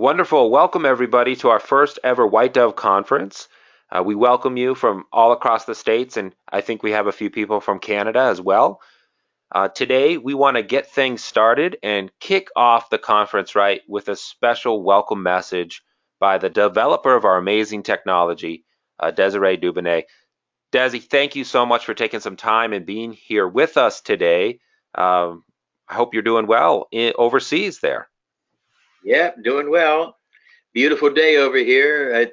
Wonderful. Welcome, everybody, to our first ever White Dove Conference. We welcome you from all across the states, and I think we have a few people from Canada as well. Today, we want to get things started and kick off the conference right with a special welcome message by the developer of our amazing technology, Desiree Dubonnet. Desi, thank you so much for taking some time and being here with us today. I hope you're doing well overseas there. Yeah, doing well. Beautiful day over here.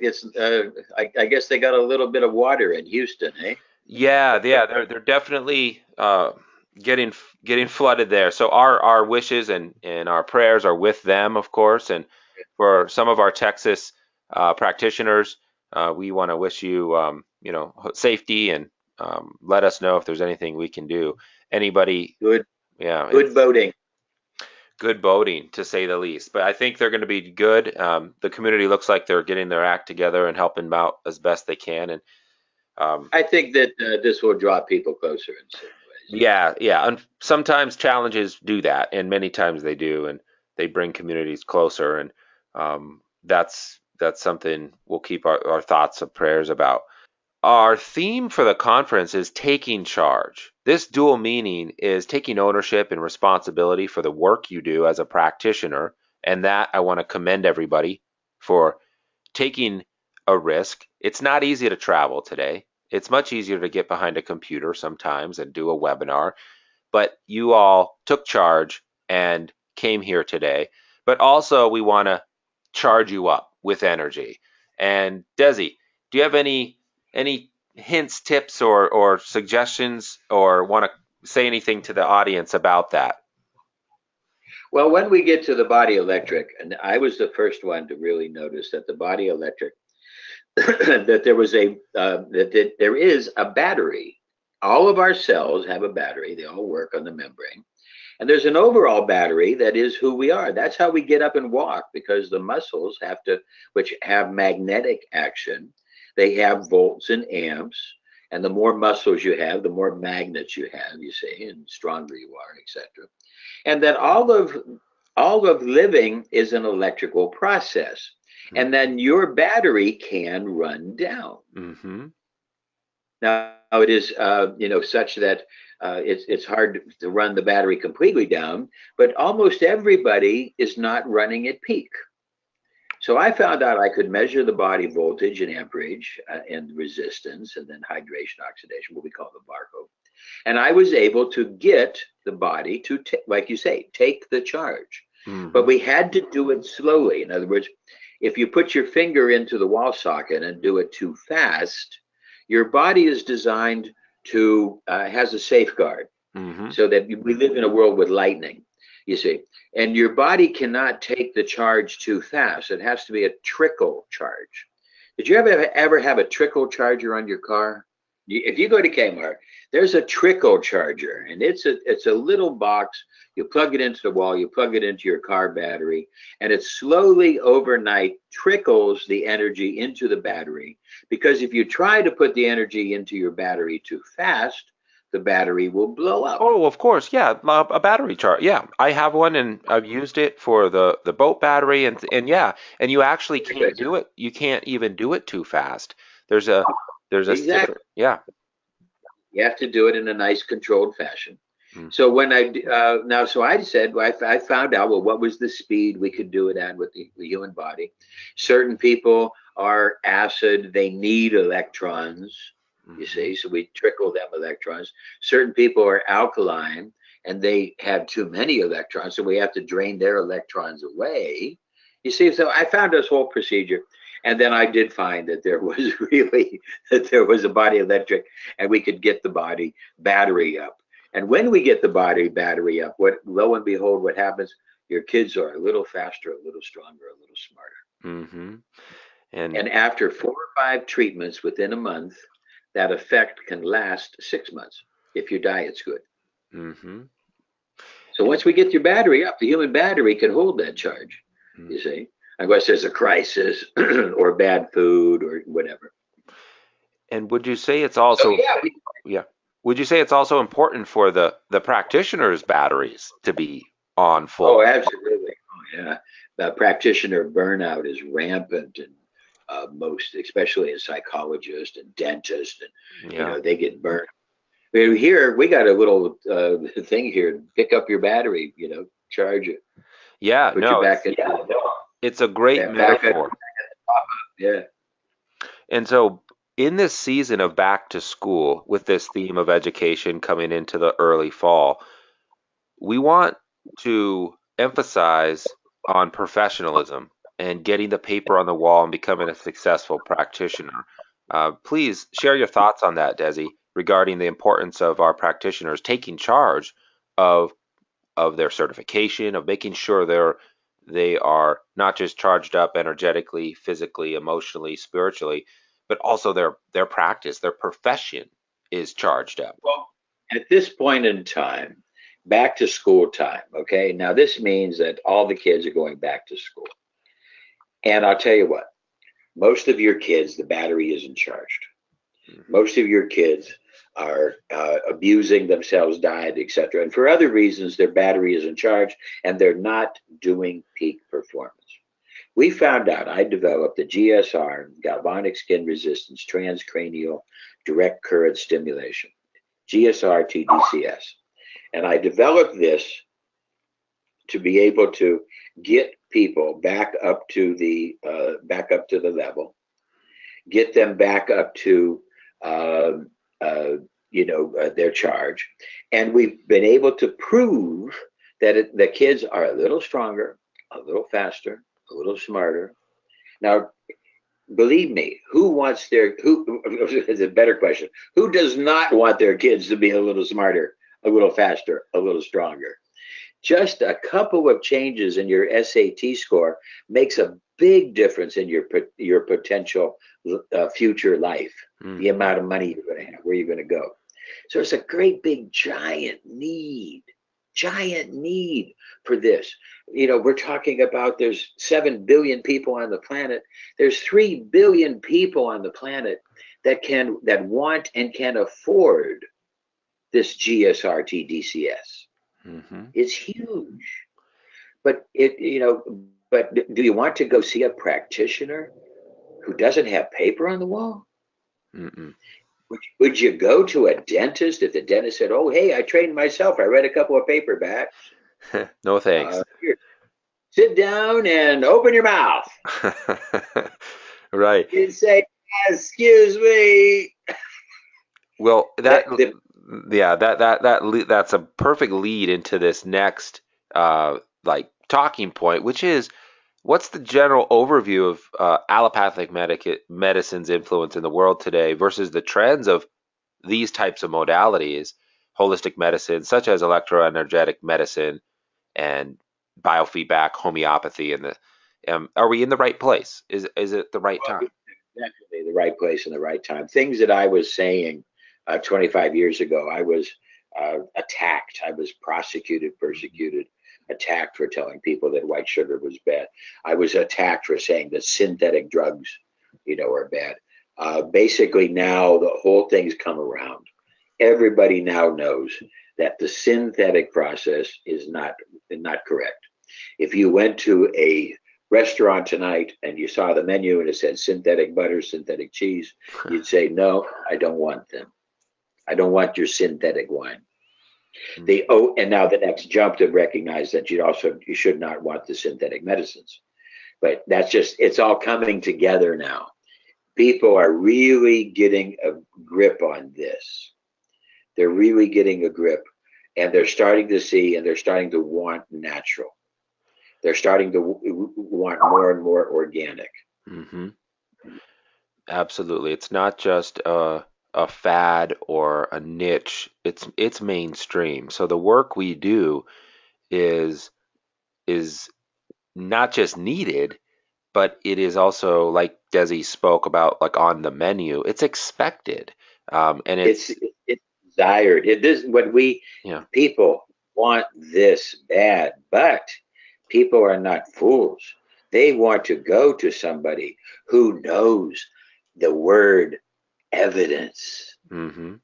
I guess they got a little bit of water in Houston, eh? Yeah, they're definitely getting getting flooded there. So our wishes and our prayers are with them, of course. And for some of our Texas practitioners, we want to wish you safety and let us know if there's anything we can do. Anybody, Good, yeah, good boating. good boating to say the least. But I think they're going to be good. The community looks like they're getting their act together and helping them out as best they can. And um, I think that this will draw people closer in certain ways. Yeah. And sometimes challenges do that, and many times they do, and they bring communities closer. And that's something we'll keep our thoughts and prayers about. Our theme for the conference is taking charge. This dual meaning is taking ownership and responsibility for the work you do as a practitioner, and that I want to commend everybody for taking a risk. It's not easy to travel today. It's much easier to get behind a computer sometimes and do a webinar, but you all took charge and came here today. But also, we want to charge you up with energy. And Desi, do you have any hints, tips, or suggestions, or want to say anything to the audience about that? Well, when we get to the body electric, and I was the first one to really notice that the body electric, that there is a battery. All of our cells have a battery. They all work on the membrane. And there's an overall battery that is who we are. That's how we get up and walk, because the muscles have to, which have magnetic action, they have volts and amps. And the more muscles you have, the more magnets you have, you see, and stronger you are, etc. And that all of living is an electrical process. And then your battery can run down. Mm-hmm. Now it is, such that it's hard to run the battery completely down, but almost everybody is not running at peak. So I found out I could measure the body voltage and amperage and resistance, and then hydration, oxidation, what we call the barcode. And I was able to get the body to, like you say, take the charge. Mm-hmm. But we had to do it slowly. In other words, if you put your finger into the wall socket and do it too fast, your body is designed to has a safeguard, Mm-hmm. so that we live in a world with lightning, you see, and your body cannot take the charge too fast. It has to be a trickle charge. Did you ever have a trickle charger on your car? If you go to Kmart, there's a trickle charger, and it's a little box. You plug it into the wall, you plug it into your car battery, and it slowly overnight trickles the energy into the battery. Because if you try to put the energy into your battery too fast, the battery will blow up. Oh, of course, yeah, a battery charge. Yeah, I have one, and I've used it for the boat battery, and yeah, and you actually Very can't good. do it. You can't even do it too fast. There's a Exactly. yeah. You have to do it in a nice controlled fashion. Mm. So when so I said, well, I found out, well, what was the speed we could do it at with the human body. Certain people are acid, they need electrons, you Mhm. see, so we trickle them electrons. Certain people are alkaline and they have too many electrons, so we have to drain their electrons away. You see, so I found this whole procedure. And then I did find that there was really that there was a body electric, and we could get the body battery up. And when we get the body battery up, what lo and behold, what happens? Your kids are a little faster, a little stronger, a little smarter. Mhm. And And after 4 or 5 treatments within a month, that effect can last 6 months if your diet's good. mhm. So And once we get your battery up, the human battery can hold that charge, mm. you see, unless there's a crisis or bad food or whatever. And would you say it's So also yeah, yeah? Would you say it's also important for the practitioner's batteries to be on oh, full? absolutely. Oh, yeah. practitioner burnout is rampant, and most, especially in psychologists and dentists, and Yeah. they get burnt. Here we got a little thing here. Pick up your battery. Charge it. Yeah, Put your no, back it's a great back at metaphor. yeah. And so, in this season of back to school, with this theme of education coming into the early fall, we want to emphasize on professionalism and getting the paper on the wall and becoming a successful practitioner. Please share your thoughts on that, Desi, regarding the importance of our practitioners taking charge of their certification, of making sure they are not just charged up energetically, physically, emotionally, spiritually, but also their practice, their profession is charged up. Well, at this point in time, back to school time. Okay, now this means that all the kids are going back to school, and I'll tell you what. Most of your kids, the battery isn't charged. Mhm. Most of your kids are abusing themselves, diet, etc. And for other reasons, their battery isn't charged and they're not doing peak performance. We found out I developed the GSR, galvanic skin resistance transcranial direct current stimulation, GSR TDCS. And I developed this to be able to get people back up to the level, get them back up to uh, their charge, and we've been able to prove that the kids are a little stronger, a little faster, a little smarter. Now, believe me, who wants their who is a better question? Who does not want their kids to be a little smarter, a little faster, a little stronger? Just a couple of changes in your SAT score makes a big difference in your potential future life, the Mhm. amount of money you're going to have, where you're going to go. So it's a great big giant need for this. We're talking about there's 7 billion people on the planet. There's 3 billion people on the planet that want and can afford this GSRT DCS. Mhm. It's huge. But do you want to go see a practitioner who doesn't have paper on the wall? Mm-mm. Would you go to a dentist if the dentist said, "Oh, hey, I trained myself. I read a couple of paperbacks. No thanks. Here, sit down and open your mouth." Right. You'd say, "Excuse me." Well, The yeah, that's a perfect lead into this next like talking point, which is what's the general overview of allopathic medicine's influence in the world today versus the trends of these types of modalities, holistic medicine, such as electroenergetic medicine and biofeedback, homeopathy, and the are we in the right place? Is it the right time? Definitely the right place and the right time. Things that I was saying 25 years ago, I was attacked. I was prosecuted, persecuted, attacked for telling people that white sugar was bad. I was attacked for saying that synthetic drugs, are bad. Basically, now the whole thing's come around. Everybody now knows that the synthetic process is not correct. If you went to a restaurant tonight and you saw the menu and it said synthetic butter, synthetic cheese, you'd say, "No, I don't want them. I don't want your synthetic wine." And now the next jump to recognize that you should not want the synthetic medicines. But it's all coming together now. People are really getting a grip on this. They're really getting a grip, and they're starting to see and they're starting to want natural. They're starting to want more and more organic. Mm-hmm. Absolutely. It's not just a fad or a niche. It's mainstream. So the work we do is is not just needed, but it is also like Desi spoke about, like on the menu. It's expected, and It's it's it's desired. It is what we yeah. people want this bad, but people are not fools. They want to go to somebody who knows the word evidence, Mm-hmm.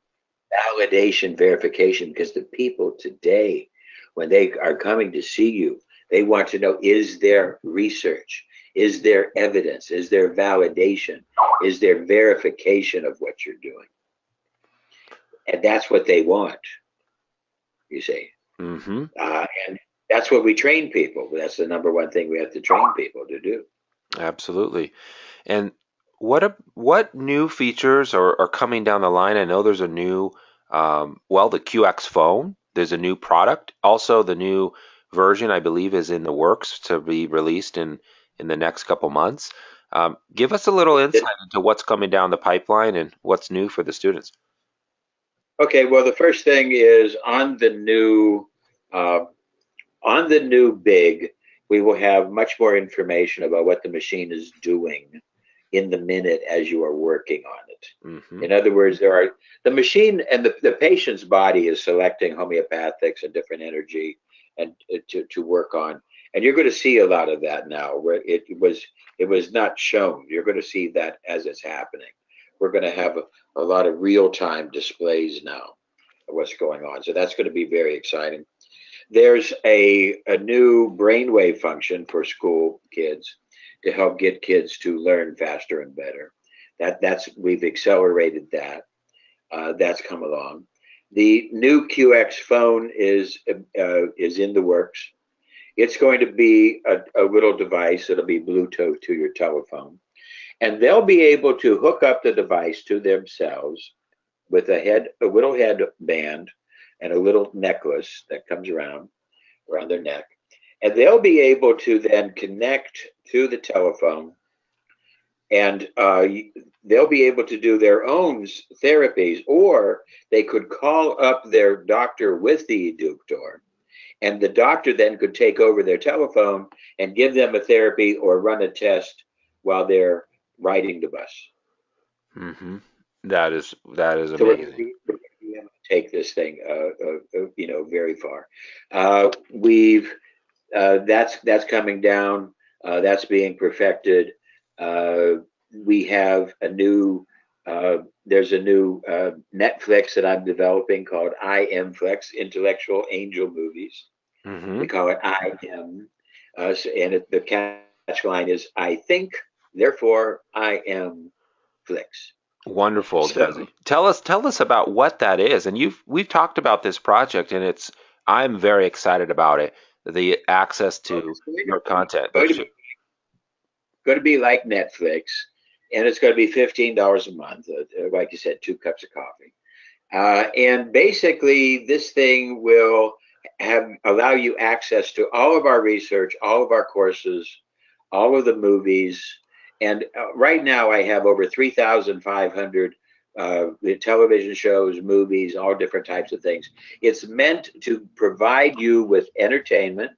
validation, verification, because the people today, when they are coming to see you, They want to know, is there research? Is there evidence? Is there validation? Is there verification of what you're doing? And that's what they want, you see. Mm-hmm. And that's what we train people. That's the number one thing we have to train people to do. Absolutely. And what new features are coming down the line? I know there's a new, well, the QX phone. There's a new product. Also, the new version, I believe, is in the works to be released in the next couple months. Give us a little insight into what's coming down the pipeline and what's new for the students. Okay, well, the first thing is uh, on the new big, we will have much more information about what the machine is doing in the minute as you are working on it. Mm-hmm. In other words, the machine and the patient's body is selecting homeopathics and different energy and to work on. And you're going to see a lot of that now where it was not shown. You're going to see that as it's happening. We're going to have a lot of real time displays now of what's going on. So that's going to be very exciting. There's a new brainwave function for school kids to help get kids to learn faster and better. That's we've accelerated that. That's come along. The new QX phone is in the works. It's going to be a little device. It'll be Bluetooth to your telephone, and they'll be able to hook up the device to themselves with a little headband and a little necklace that comes around their neck, and they'll be able to then connect to the telephone, and they'll be able to do their own therapies, or they could call up their doctor with the eductor, and the doctor then could take over their telephone and give them a therapy or run a test while they're riding the bus. Mm-hmm. That is So amazing. we're going to be able to take this thing, very far. We've that's coming down. That's being perfected. Uh, we have a new. There's a new Netflix that I'm developing called I Am Flex Intellectual Angel Movies. Mm-hmm. We call it I Am, the catch line is I think, therefore I am Flex. Wonderful, So Desi. Tell us about what that is. And we've talked about this project, and I'm very excited about it. The access to it's going to your be content. going to be going to be like Netflix, and it's going to be $15 a month. Like you said, 2 cups of coffee, and basically this thing will have allow you access to all of our research, all of our courses, all of the movies, and right now I have over 3,500 television shows, movies, all different types of things. It's meant to provide you with entertainment.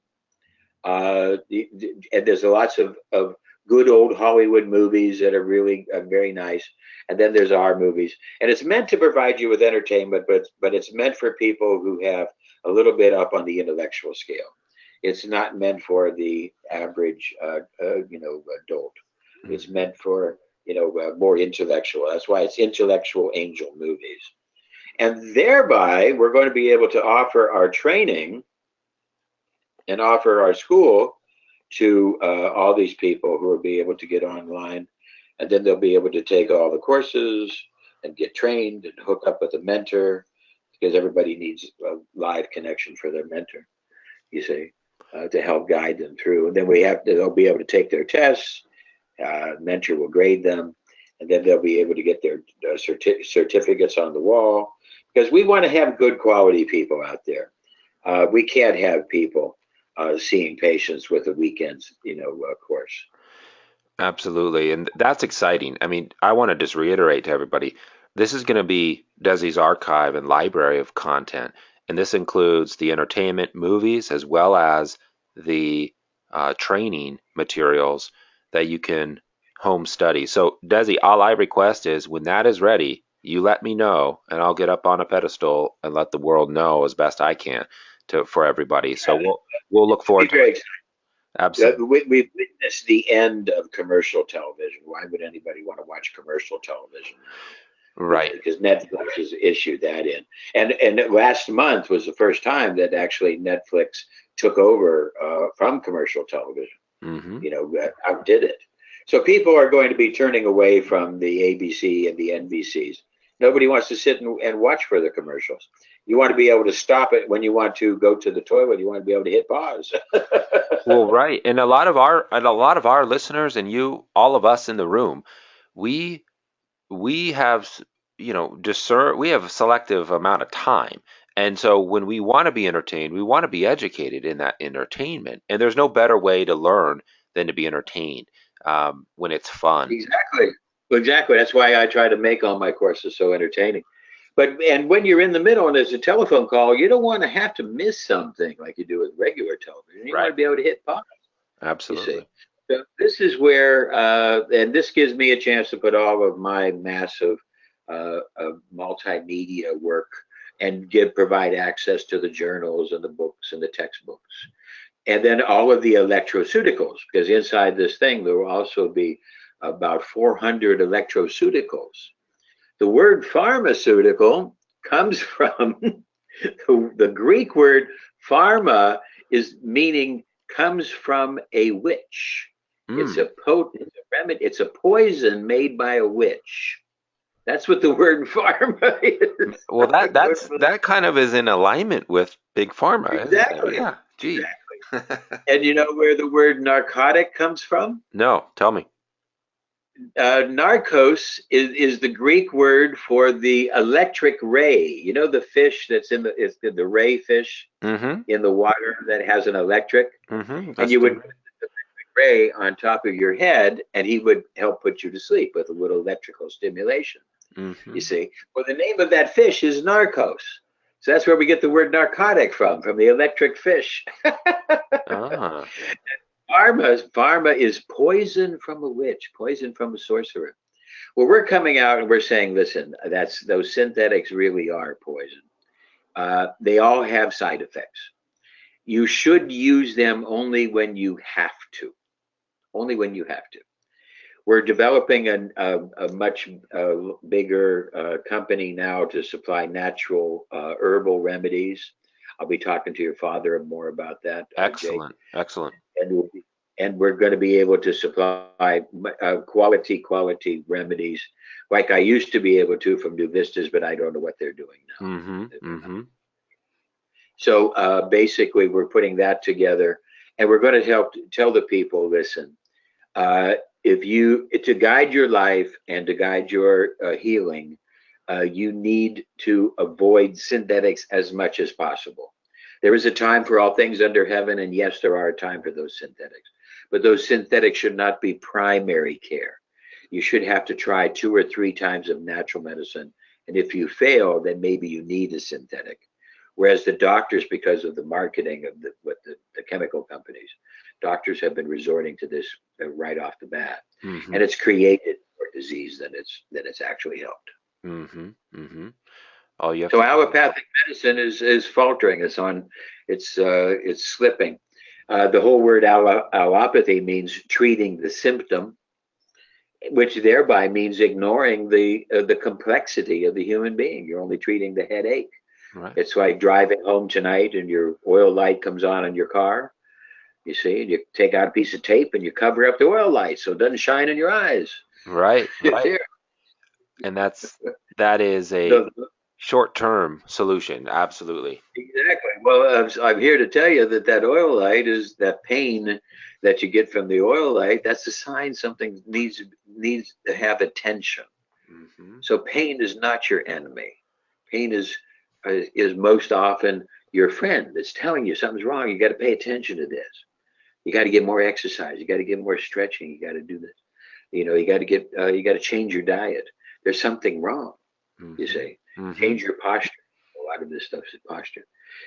And there's lots of good old Hollywood movies that are really very nice. And then there's our movies, and it's meant to provide you with entertainment, but it's meant for people who have a little bit up on the intellectual scale. It's not meant for the average, adult. It's Mhm. meant for more intellectual. That's why it's intellectual angel movies, and thereby we're going to be able to offer our training and offer our school to all these people who will be able to get online, and then they'll be able to take all the courses and get trained and hook up with a mentor, because everybody needs a live connection for their mentor, you see, to help guide them through. And then they'll be able to take their tests. Mentor will grade them, and then they'll be able to get their certificates on the wall, because we want to have good quality people out there. We can't have people seeing patients with a weekend's, course. Absolutely. And that's exciting. I mean, I want to just reiterate to everybody, this is going to be Desi's archive and library of content. And this includes the entertainment movies as well as the training materials that you can home study. So, Desi, all I request is when that is ready, you let me know and I'll get up on a pedestal and let the world know as best I can for everybody. So we'll look Be forward to very it. excited. Absolutely. We've witnessed the end of commercial television. Why would anybody want to watch commercial television now? Right. because Netflix has issued that in. And last month was the first time that actually Netflix took over from commercial television. Mm-hmm. Outdid it. So people are going to be turning away from the ABC and the NBCs. Nobody wants to sit and watch for the commercials. You want to be able to stop it when you want to go to the toilet. You want to be able to hit pause. Well, right. And a lot of our listeners and you, all of us in the room, we we have we have a selective amount of time. And so when we want to be entertained, we want to be educated in that entertainment. And there's no better way to learn than to be entertained when it's fun. Exactly. Exactly. That's why I try to make all my courses so entertaining. And when you're in the middle and there's a telephone call, you don't want to have to miss something like you do with regular television. You want Right. to be able to hit pause, you see. Absolutely. So this is where, and this gives me a chance to put all of my massive multimedia work and provide access to the journals and the books and the textbooks. And then all of the electroceuticals, because inside this thing, there will also be about 400 electroceuticals. The word pharmaceutical comes from the Greek word pharma is meaning comes from a witch. It's Mm. a potent, it's a remedy, it's a poison made by a witch. That's what the word pharma is. Well, that kind of is in alignment with big pharma, isn't it? Exactly. Yeah. Gee. Exactly. And you know where the word narcotic comes from? No, tell me. Narcos is the Greek word for the electric ray. You know the fish that's is the ray fish Mm-hmm. in the water that has an electric, Mm-hmm. and That's you would true. put the ray on top of your head, and he would help put you to sleep with a little electrical stimulation. You Mm-hmm. see, well, the name of that fish is Narcos, so that's where we get the word narcotic from the electric fish. Ah. Pharma is poison from a witch, poison from a sorcerer. Well, we're coming out and we're saying, listen, that's those synthetics really are poison. They all have side effects. You should use them only when you have to. Only when you have to. We're developing a much bigger company now to supply natural herbal remedies. I'll be talking to your father more about that, Jake. Excellent. Excellent. And we're going to be able to supply quality remedies like I used to be able to from New Vistas, but I don't know what they're doing now. Mm-hmm. Mm-hmm. So basically, we're putting that together, and we're going to help tell the people, listen, uh, if you to guide your life and to guide your healing, you need to avoid synthetics as much as possible. There is a time for all things under heaven, and yes, there are a time for those synthetics, but those synthetics should not be primary care. You should have to try 2 or 3 times of natural medicine, and if you fail, then maybe you need a synthetic. Whereas the doctors, because of the marketing of the chemical companies, doctors have been resorting to this right off the bat, Mm-hmm. and it's created more disease than it's actually helped. Mm-hmm. Mm-hmm. All you have So to. allopathic medicine is faltering. It's slipping. The whole word allopathy means treating the symptom, which thereby means ignoring the complexity of the human being. You're only treating the headache. Right. It's like driving home tonight and your oil light comes on in your car. You see, and you take out a piece of tape and you cover up the oil light so it doesn't shine in your eyes. Right. Right. There. And that is a So short-term solution. Absolutely. exactly. Well, I'm here to tell you that oil light is that pain that you get from the oil light. That's a sign something needs to have attention. Mm-hmm. So pain is not your enemy. Pain is most often your friend that's telling you something's wrong. You got to pay attention to this. You got to get more exercise. You got to get more stretching. You got to do this. You got to change your diet. There's something wrong. You Mm-hmm. say Mm-hmm. change your posture. A lot of this stuff is posture.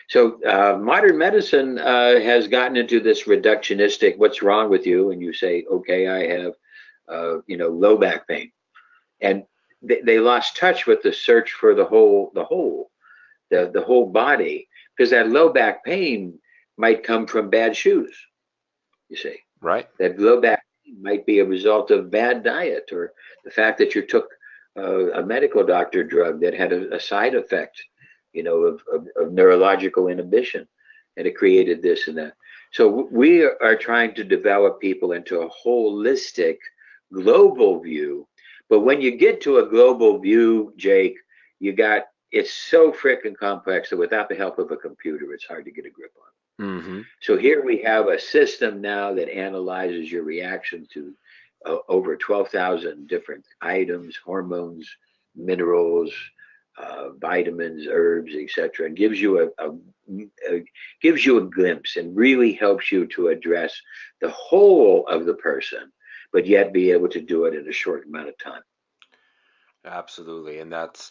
So modern medicine has gotten into this reductionistic. What's wrong with you? And you say, okay, I have low back pain, and they lost touch with the search for the whole body, because that low back pain might come from bad shoes. You see, Right. that low back pain might be a result of bad diet or the fact that you took a medical doctor drug that had a side effect, of neurological inhibition, and it created this and that. So we are trying to develop people into a holistic, global view. But when you get to a global view, Jake, it's so freaking complex that without the help of a computer, it's hard to get a grip on. Mm-hmm. So here we have a system now that analyzes your reaction to over 12,000 different items, hormones, minerals, vitamins, herbs, etc., and gives you a glimpse and really helps you to address the whole of the person, but yet be able to do it in a short amount of time. Absolutely, and that's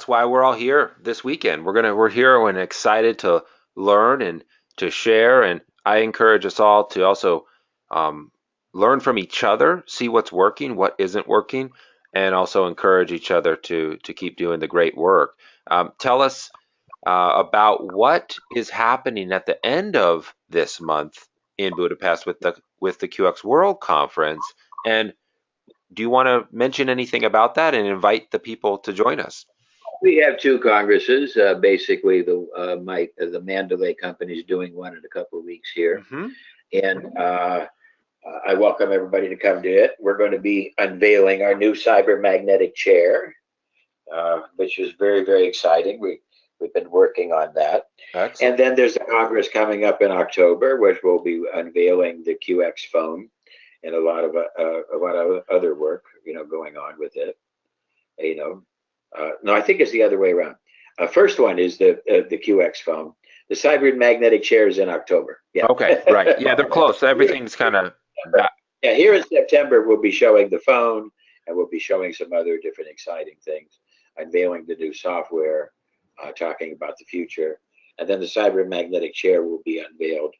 why we're all here this weekend. We're here and excited to learn and to share. And I encourage us all to also um, learn from each other, see what's working, what isn't working, and also encourage each other to keep doing the great work. Tell us about what is happening at the end of this month in Budapest with the QX World Conference, and do you want to mention anything about that and invite the people to join us? We have two congresses. Basically, the Mandalay company is doing one in a couple of weeks here, Hmm. and I welcome everybody to come to it. We're going to be unveiling our new cybermagnetic chair, which is very, very exciting. We've been working on that. And Excellent. then there's a congress coming up in October, which will be unveiling the QX phone and a lot of other work, going on with it. You know, no, I think it's the other way around. First one is the QX phone. The cybermagnetic chair is in October. Yeah. Okay, right. Yeah, they're close. Everything's kind of that. Yeah, here in September, we'll be showing the phone and we'll be showing some other different exciting things, unveiling the new software, talking about the future. And then the cybermagnetic chair will be unveiled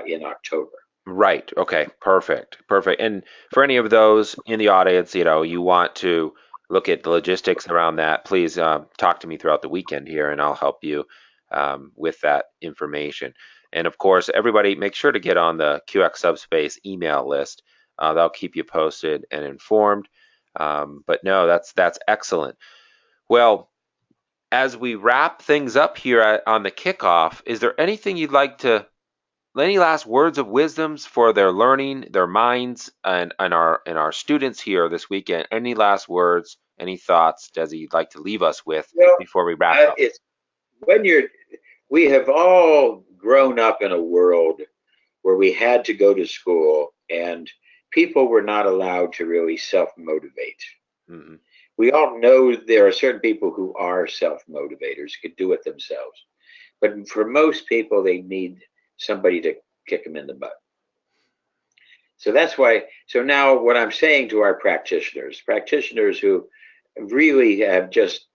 in October. Right. Okay. Perfect. Perfect. And for any of those in the audience, you want to look at the logistics around that, please talk to me throughout the weekend here, and I'll help you with that information. And of course, everybody, make sure to get on the QX Subspace email list. That'll keep you posted and informed. But no, that's excellent. Well, as we wrap things up here on the kickoff, is there anything you'd like to any last words of wisdoms for their learning, their minds, and our students here this weekend? Any last words, any thoughts, Desi, you'd like to leave us with Well, before we wrap up? it's when you're, we have all grown up in a world where we had to go to school and people were not allowed to really self motivate. Hmm. We all know there are certain people who are self motivators, could do it themselves. But for most people, they need somebody to kick them in the butt. So that's why. So now, what I'm saying to our practitioners who really have just,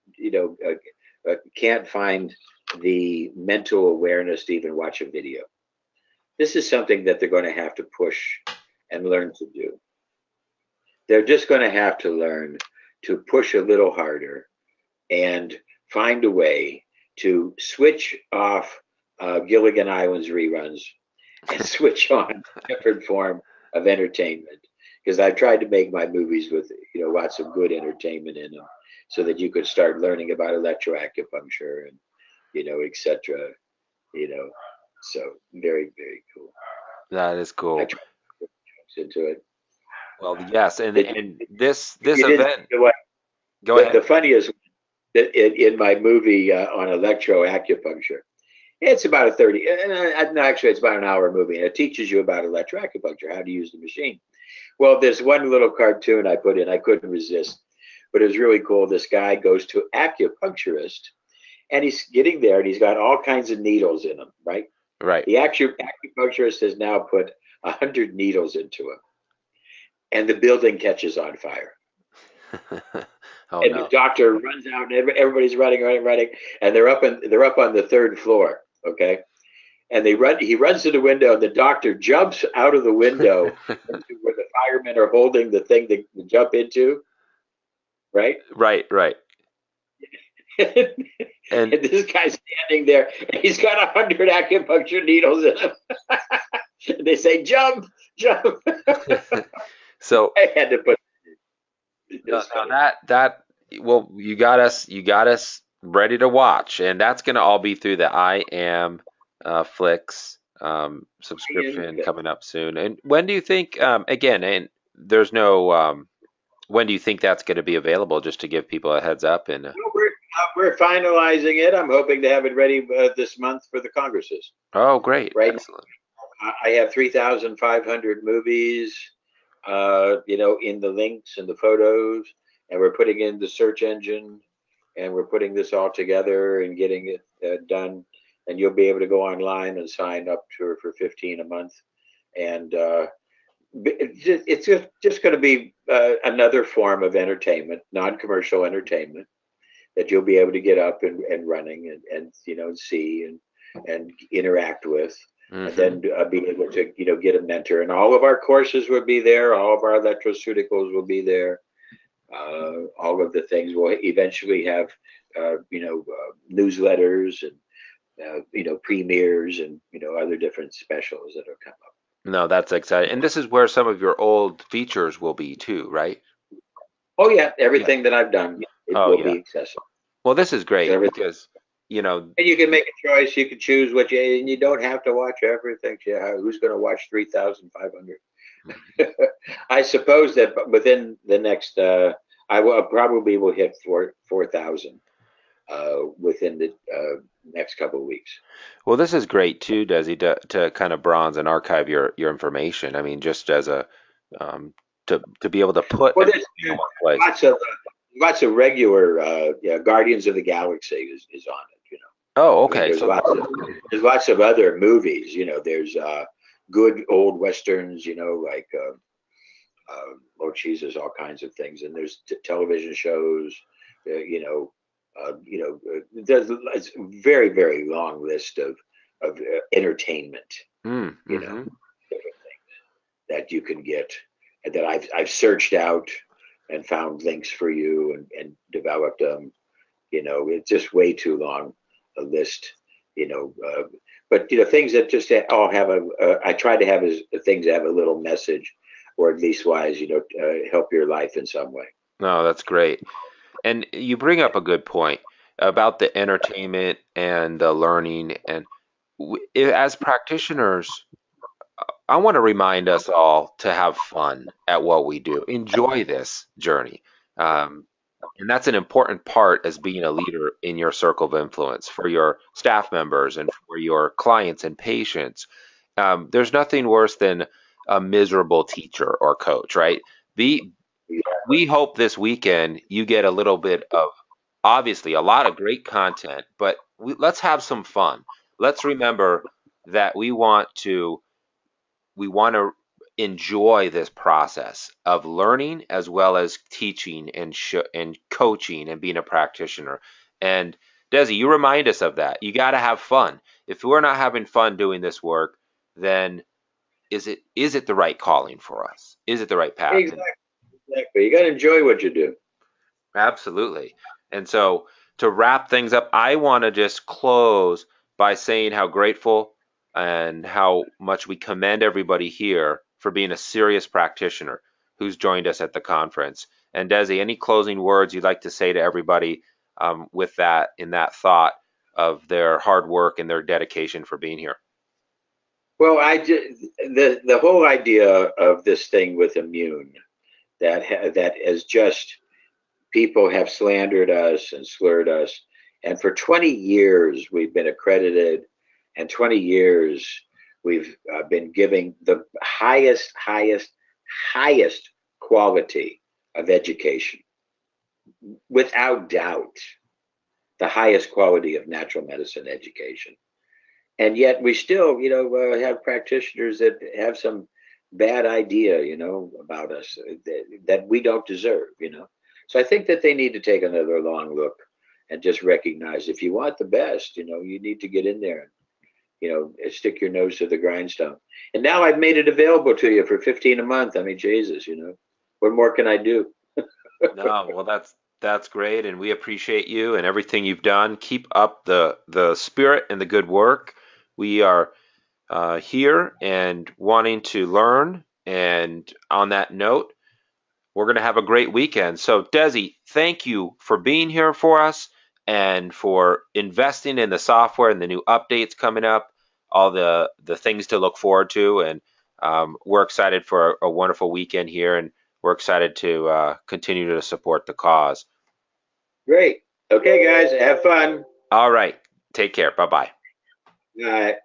can't find the mental awareness to even watch a video. This is something that they're going to have to push and learn to do. They're just going to have to learn to push a little harder and find a way to switch off Gilligan Island's reruns and switch on a different form of entertainment. Because I've tried to make my movies with lots of good entertainment in them, so that you could start learning about electroacupuncture and etc. You know, so very, very cool. That is I cool. tried to put jokes into it. Well, yes, and Did and this if this you didn't event. see the, Go ahead. the funniest that in my movie on electroacupuncture, it's about a 30, no, actually, it's about an hour movie, and it teaches you about electroacupuncture, how to use the machine. Well, there's one little cartoon I put in, I couldn't resist, but it was really cool. This guy goes to acupuncturist, and he's getting there, and he's got all kinds of needles in him, right? Right. The acupuncturist has now put 100 needles into him, and the building catches on fire. Oh And the no. doctor runs out, and everybody's running, and they're up on the third floor. Okay, and he runs to the window, and the doctor jumps out of the window into where the firemen are holding the thing to jump into, right? Right. Right. And And this guy's standing there, and he's got 100 acupuncture needles in him. And they say, "Jump, jump!" so I had to put. It no, was no, funny. that Well, you got us ready to watch, and that's going to all be through the I Am Flix subscription coming up soon. And when do you think? Again, and there's no. When do you think that's going to be available? Just to give people a heads up. And Well, we're finalizing it. I'm hoping to have it ready this month for the congresses. oh, great, Right now, excellent. I have 3,500 movies, in the links and the photos, and we're putting in the search engine, and we're putting this all together and getting it done. And you'll be able to go online and sign up for 15 a month, and it's just going to be another form of entertainment, non-commercial entertainment that you'll be able to get up and running and see and interact with, and Hmm. then be able to get a mentor. And all of our courses will be there. All of our electroceuticals will be there. All of the things will eventually have newsletters and premieres and other different specials that will come up. No, that's exciting. And this is where some of your old features will be too, right? Oh yeah, Yeah. everything that I've done, it Oh, will yeah. be accessible. Well, this is So great everything. because, you know, And you can make a choice. You can choose what and you don't have to watch everything. Yeah, who's going to watch 3,500? I suppose that within the next, I probably will hit 4,000 within the next couple of weeks. well, this is great too, Desi, to kind of bronze and archive your information. I mean, just as a to be able to put Well, there's everything in one place. lots of regular Guardians of the Galaxy is on it. Oh, I mean, okay. So, there's lots of other movies. There's good old westerns. Like oh Jesus, all kinds of things. And there's television shows. There's a very very long list of entertainment. You know, mm-hmm. different things that you can get and that I've searched out and found links for you and developed them. It's just way too long a list. You know, uh, but things that just all have I try to have is things that have a little message, or at least wise, help your life in some way. No, that's great. And you bring up a good point about the entertainment and the learning. And as practitioners, I want to remind us all to have fun at what we do. Enjoy this journey. Um, and that's an important part as being a leader in your circle of influence for your staff members and for your clients and patients. There's nothing worse than a miserable teacher or coach, right? Be We hope this weekend you get a little bit of obviously a lot of great content, but let's have some fun. Let's remember that we want to enjoy this process of learning as well as teaching and coaching and being a practitioner. And Desi, you remind us of that. You got to have fun. If we're not having fun doing this work, then is it the right calling for us? Is it the right path? And Exactly, exactly. You got to enjoy what you do. absolutely. And so to wrap things up, I want to just close by saying how grateful and how much we commend everybody here for being a serious practitioner who's joined us at the conference. And Desi, any closing words you'd like to say to everybody with that in that thought of their hard work and their dedication for being here? Well, the whole idea of this thing with immune that is just people have slandered us and slurred us. And for 20 years, we've been accredited, and 20 years, we've been giving the highest quality of education, without doubt, the highest quality of natural medicine education. And yet we still, have practitioners that have some bad idea, about us that we don't deserve. So I think that they need to take another long look and just recognize if you want the best, you need to get in there and, stick your nose to the grindstone. And now I've made it available to you for 15 a month. I mean, Jesus, what more can I do? No, well, that's great, and we appreciate you and everything you've done. Keep up the spirit and the good work. We are here and wanting to learn. And on that note, we're going to have a great weekend. So, Desi, thank you for being here for us and for investing in the software and the new updates coming up, all the things to look forward to. And we're excited for a wonderful weekend here, and we're excited to continue to support the cause. Great. Okay, guys, have fun. All right. Take care. Bye bye. Bye.